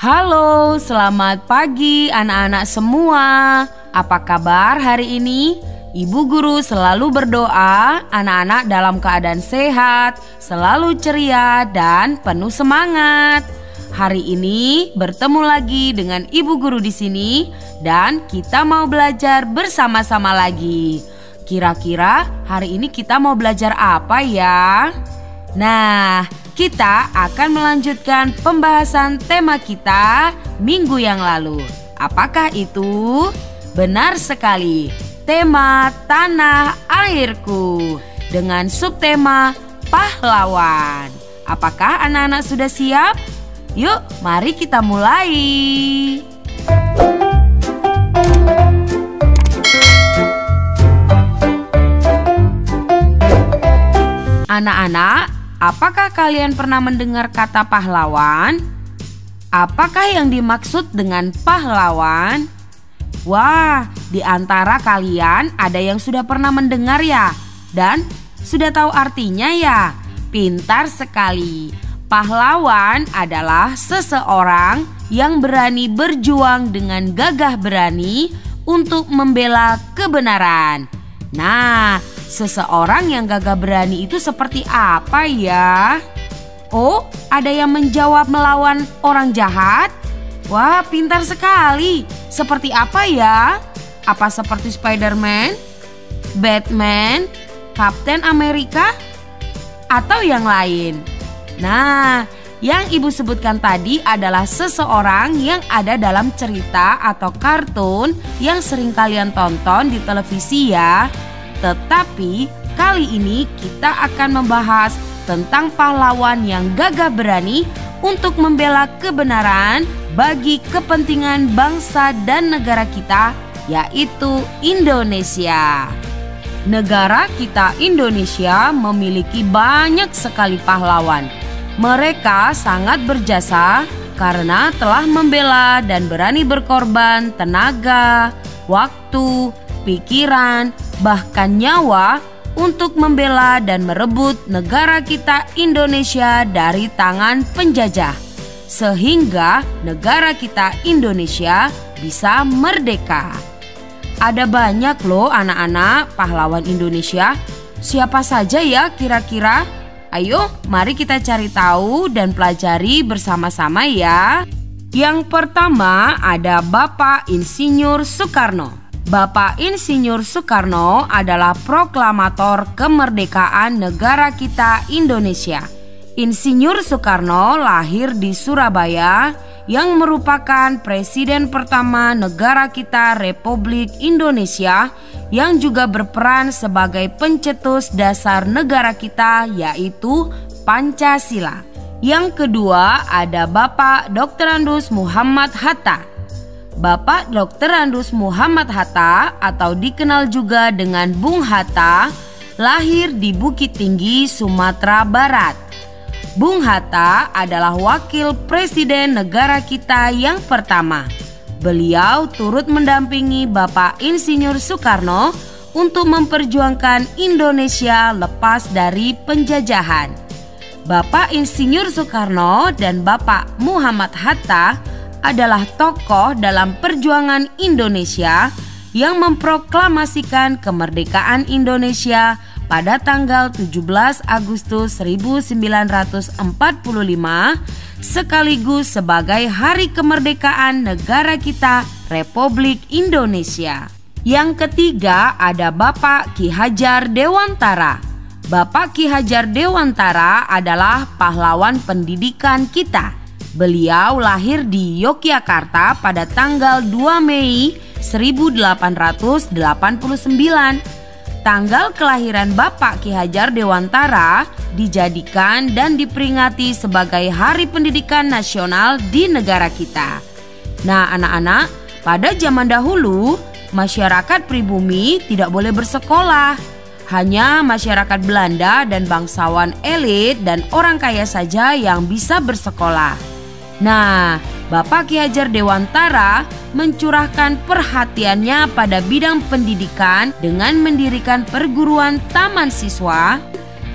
Halo, selamat pagi anak-anak semua. Apa kabar hari ini? Ibu guru selalu berdoa anak-anak dalam keadaan sehat, selalu ceria dan penuh semangat. Hari ini bertemu lagi dengan ibu guru di sini dan kita mau belajar bersama-sama lagi. Kira-kira hari ini kita mau belajar apa ya? Nah, kita akan melanjutkan pembahasan tema kita minggu yang lalu. Apakah itu? Benar sekali, tema Tanah Airku dengan subtema pahlawan. Apakah anak-anak sudah siap? Yuk, mari kita mulai. Anak-anak, apakah kalian pernah mendengar kata pahlawan? Apakah yang dimaksud dengan pahlawan? Wah, di antara kalian ada yang sudah pernah mendengar ya? Dan sudah tahu artinya ya? Pintar sekali. Pahlawan adalah seseorang yang berani berjuang dengan gagah berani untuk membela kebenaran. Nah, seseorang yang gagah berani itu seperti apa ya? Oh, ada yang menjawab melawan orang jahat? Wah, pintar sekali. Seperti apa ya? Apa seperti Spider-Man, Batman, Kapten Amerika, atau yang lain? Nah, yang ibu sebutkan tadi adalah seseorang yang ada dalam cerita atau kartun yang sering kalian tonton di televisi ya. Tetapi kali ini kita akan membahas tentang pahlawan yang gagah berani untuk membela kebenaran bagi kepentingan bangsa dan negara kita, yaitu Indonesia. Negara kita Indonesia memiliki banyak sekali pahlawan. Mereka sangat berjasa karena telah membela dan berani berkorban tenaga, waktu, pikiran, bahkan nyawa untuk membela dan merebut negara kita Indonesia dari tangan penjajah, sehingga negara kita Indonesia bisa merdeka. Ada banyak loh anak-anak pahlawan Indonesia. Siapa saja ya kira-kira? Ayo mari kita cari tahu dan pelajari bersama-sama ya. Yang pertama ada Bapak Insinyur Soekarno. Bapak Insinyur Soekarno adalah proklamator kemerdekaan negara kita Indonesia. Insinyur Soekarno lahir di Surabaya yang merupakan presiden pertama negara kita Republik Indonesia yang juga berperan sebagai pencetus dasar negara kita yaitu Pancasila. Yang kedua ada Bapak Dr. Andes Muhammad Hatta. Bapak Dr. Andes Muhammad Hatta atau dikenal juga dengan Bung Hatta lahir di Bukit Tinggi, Sumatera Barat. Bung Hatta adalah wakil presiden negara kita yang pertama. Beliau turut mendampingi Bapak Insinyur Soekarno untuk memperjuangkan Indonesia lepas dari penjajahan. Bapak Insinyur Soekarno dan Bapak Muhammad Hatta adalah tokoh dalam perjuangan Indonesia yang memproklamasikan kemerdekaan Indonesia pada tanggal 17 Agustus 1945 sekaligus sebagai hari kemerdekaan negara kita Republik Indonesia. Yang ketiga ada Bapak Ki Hajar Dewantara. Bapak Ki Hajar Dewantara adalah pahlawan pendidikan kita. Beliau lahir di Yogyakarta pada tanggal 2 Mei 1889. Tanggal kelahiran Bapak Ki Hajar Dewantara dijadikan dan diperingati sebagai Hari Pendidikan Nasional di negara kita. Nah anak-anak, pada zaman dahulu masyarakat pribumi tidak boleh bersekolah. Hanya masyarakat Belanda dan bangsawan elit dan orang kaya saja yang bisa bersekolah. Nah, Bapak Ki Hajar Dewantara mencurahkan perhatiannya pada bidang pendidikan dengan mendirikan perguruan taman siswa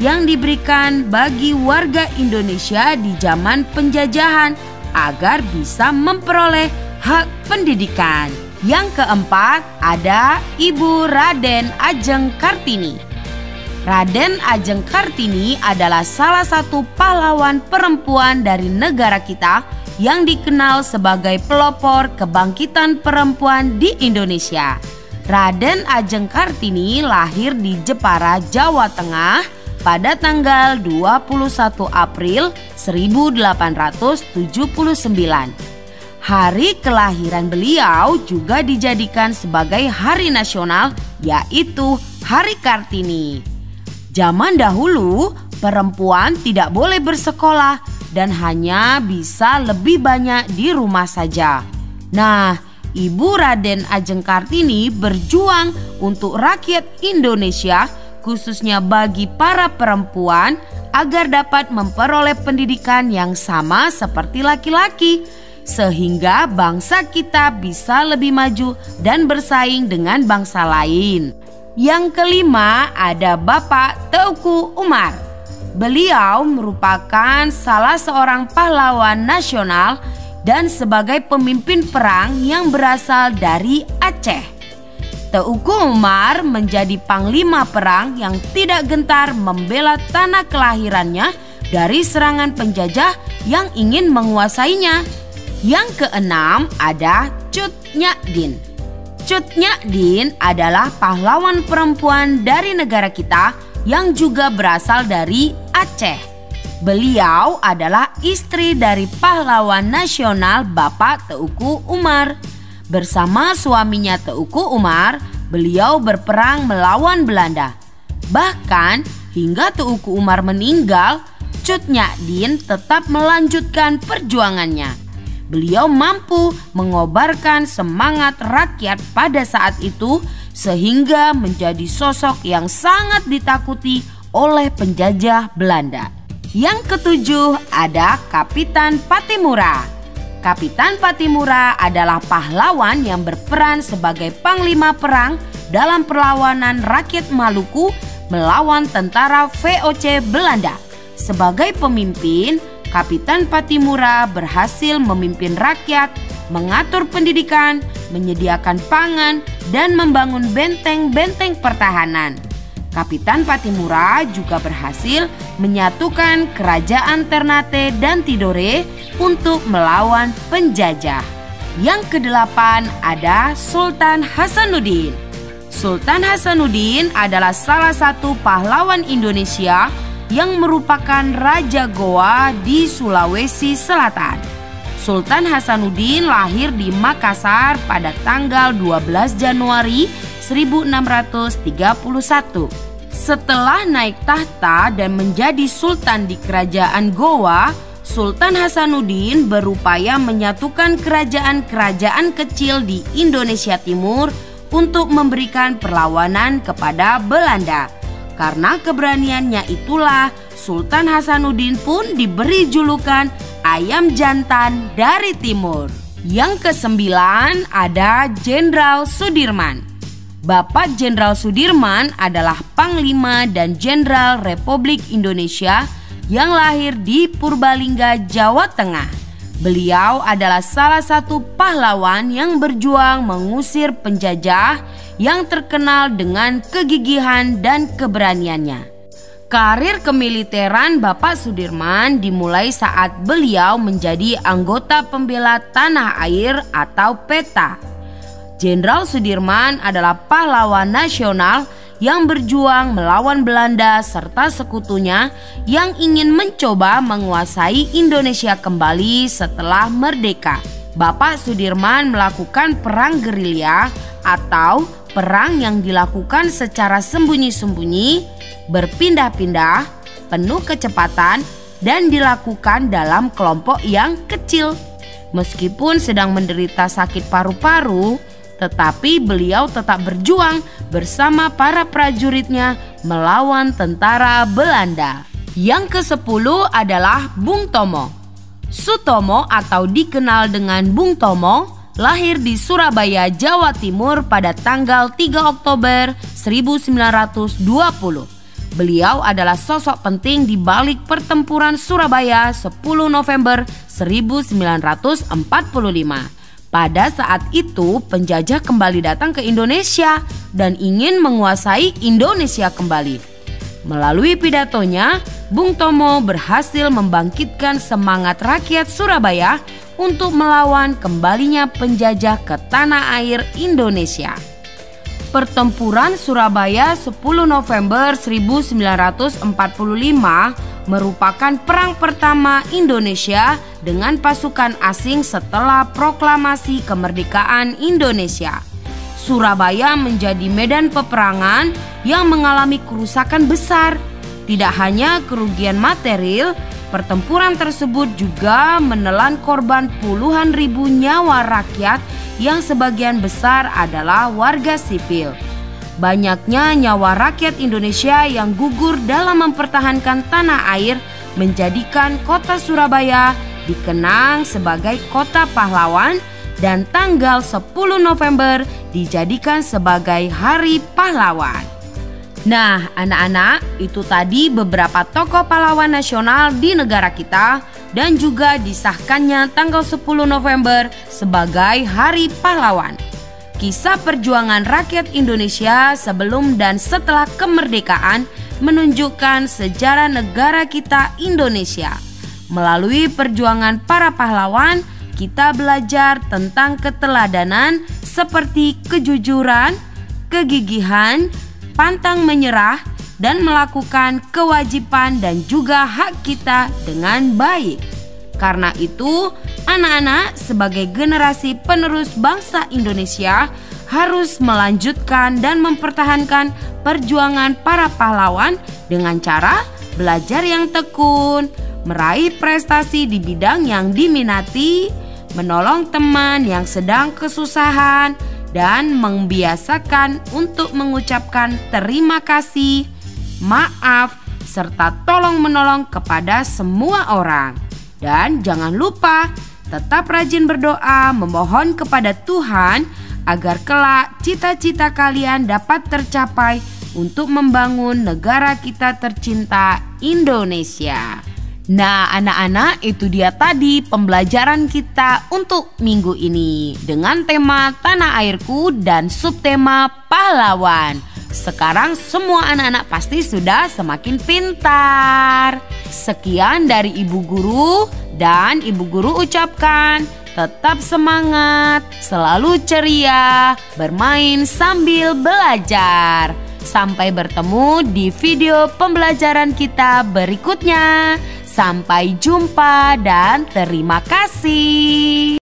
yang diberikan bagi warga Indonesia di zaman penjajahan agar bisa memperoleh hak pendidikan. Yang keempat ada Ibu Raden Ajeng Kartini. Raden Ajeng Kartini adalah salah satu pahlawan perempuan dari negara kita yang dikenal sebagai pelopor kebangkitan perempuan di Indonesia. Raden Ajeng Kartini lahir di Jepara, Jawa Tengah pada tanggal 21 April 1879. Hari kelahiran beliau juga dijadikan sebagai hari nasional, yaitu Hari Kartini. Zaman dahulu, perempuan tidak boleh bersekolah dan hanya bisa lebih banyak di rumah saja. Nah, Ibu Raden Ajeng Kartini berjuang untuk rakyat Indonesia, khususnya bagi para perempuan, agar dapat memperoleh pendidikan yang sama seperti laki-laki, sehingga bangsa kita bisa lebih maju dan bersaing dengan bangsa lain. Yang kelima ada Bapak Teuku Umar. Beliau merupakan salah seorang pahlawan nasional dan sebagai pemimpin perang yang berasal dari Aceh. Teuku Umar menjadi panglima perang yang tidak gentar membela tanah kelahirannya dari serangan penjajah yang ingin menguasainya. Yang keenam ada Cut Nyak Dien. Cut Nyak Dien adalah pahlawan perempuan dari negara kita yang juga berasal dari Aceh. Beliau adalah istri dari pahlawan nasional Bapak Teuku Umar. Bersama suaminya Teuku Umar, beliau berperang melawan Belanda. Bahkan hingga Teuku Umar meninggal, Cut Nyak Dien tetap melanjutkan perjuangannya. Beliau mampu mengobarkan semangat rakyat pada saat itu sehingga menjadi sosok yang sangat ditakuti oleh penjajah Belanda. Yang ketujuh ada Kapitan Patimura. Kapitan Patimura adalah pahlawan yang berperan sebagai panglima perang dalam perlawanan rakyat Maluku melawan tentara VOC Belanda. Sebagai pemimpin, Kapitan Patimura berhasil memimpin rakyat, mengatur pendidikan, menyediakan pangan, dan membangun benteng-benteng pertahanan. Kapitan Patimura juga berhasil menyatukan kerajaan Ternate dan Tidore untuk melawan penjajah. Yang kedelapan ada Sultan Hasanuddin. Sultan Hasanuddin adalah salah satu pahlawan Indonesia yang merupakan Raja Goa di Sulawesi Selatan. Sultan Hasanuddin lahir di Makassar pada tanggal 12 Januari 1631. Setelah naik tahta dan menjadi sultan di kerajaan Goa, Sultan Hasanuddin berupaya menyatukan kerajaan-kerajaan kecil di Indonesia Timur untuk memberikan perlawanan kepada Belanda. Karena keberaniannya itulah Sultan Hasanuddin pun diberi julukan ayam jantan dari timur. Yang kesembilan ada Jenderal Sudirman. Bapak Jenderal Sudirman adalah Panglima dan Jenderal Republik Indonesia yang lahir di Purbalingga, Jawa Tengah. Beliau adalah salah satu pahlawan yang berjuang mengusir penjajah yang terkenal dengan kegigihan dan keberaniannya. Karir kemiliteran Bapak Sudirman dimulai saat beliau menjadi anggota pembela tanah air atau PETA. Jenderal Sudirman adalah pahlawan nasional yang berjuang melawan Belanda serta sekutunya yang ingin mencoba menguasai Indonesia kembali setelah merdeka. Bapak Sudirman melakukan perang gerilya atau perang yang dilakukan secara sembunyi-sembunyi, berpindah-pindah, penuh kecepatan, dan dilakukan dalam kelompok yang kecil. Meskipun sedang menderita sakit paru-paru, tetapi beliau tetap berjuang bersama para prajuritnya melawan tentara Belanda. Yang ke-10 adalah Bung Tomo. Sutomo atau dikenal dengan Bung Tomo lahir di Surabaya, Jawa Timur pada tanggal 3 Oktober 1920. Beliau adalah sosok penting di balik pertempuran Surabaya 10 November 1945. Pada saat itu penjajah kembali datang ke Indonesia dan ingin menguasai Indonesia kembali. Melalui pidatonya, Bung Tomo berhasil membangkitkan semangat rakyat Surabaya untuk melawan kembalinya penjajah ke tanah air Indonesia. Pertempuran Surabaya 10 November 1945 merupakan perang pertama Indonesia dengan pasukan asing setelah proklamasi kemerdekaan Indonesia. Surabaya menjadi medan peperangan yang mengalami kerusakan besar. Tidak hanya kerugian material, pertempuran tersebut juga menelan korban puluhan ribu nyawa rakyat yang sebagian besar adalah warga sipil. Banyaknya nyawa rakyat Indonesia yang gugur dalam mempertahankan tanah air menjadikan kota Surabaya dikenang sebagai kota pahlawan dan tanggal 10 November dijadikan sebagai Hari Pahlawan. Nah, anak-anak, itu tadi beberapa tokoh pahlawan nasional di negara kita dan juga disahkannya tanggal 10 November sebagai Hari Pahlawan. Kisah perjuangan rakyat Indonesia sebelum dan setelah kemerdekaan menunjukkan sejarah negara kita Indonesia. Melalui perjuangan para pahlawan, kita belajar tentang keteladanan seperti kejujuran, kegigihan, pantang menyerah, dan melakukan kewajiban dan juga hak kita dengan baik. Karena itu, anak-anak sebagai generasi penerus bangsa Indonesia harus melanjutkan dan mempertahankan perjuangan para pahlawan dengan cara belajar yang tekun, meraih prestasi di bidang yang diminati, menolong teman yang sedang kesusahan, dan membiasakan untuk mengucapkan terima kasih, maaf, serta tolong-menolong kepada semua orang. Dan jangan lupa tetap rajin berdoa memohon kepada Tuhan agar kelak cita-cita kalian dapat tercapai untuk membangun negara kita tercinta Indonesia. Nah, anak-anak, itu dia tadi pembelajaran kita untuk minggu ini dengan tema Tanah Airku dan subtema pahlawan. Sekarang semua anak-anak pasti sudah semakin pintar. Sekian dari Ibu Guru, dan Ibu Guru ucapkan tetap semangat, selalu ceria, bermain sambil belajar. Sampai bertemu di video pembelajaran kita berikutnya. Sampai jumpa dan terima kasih.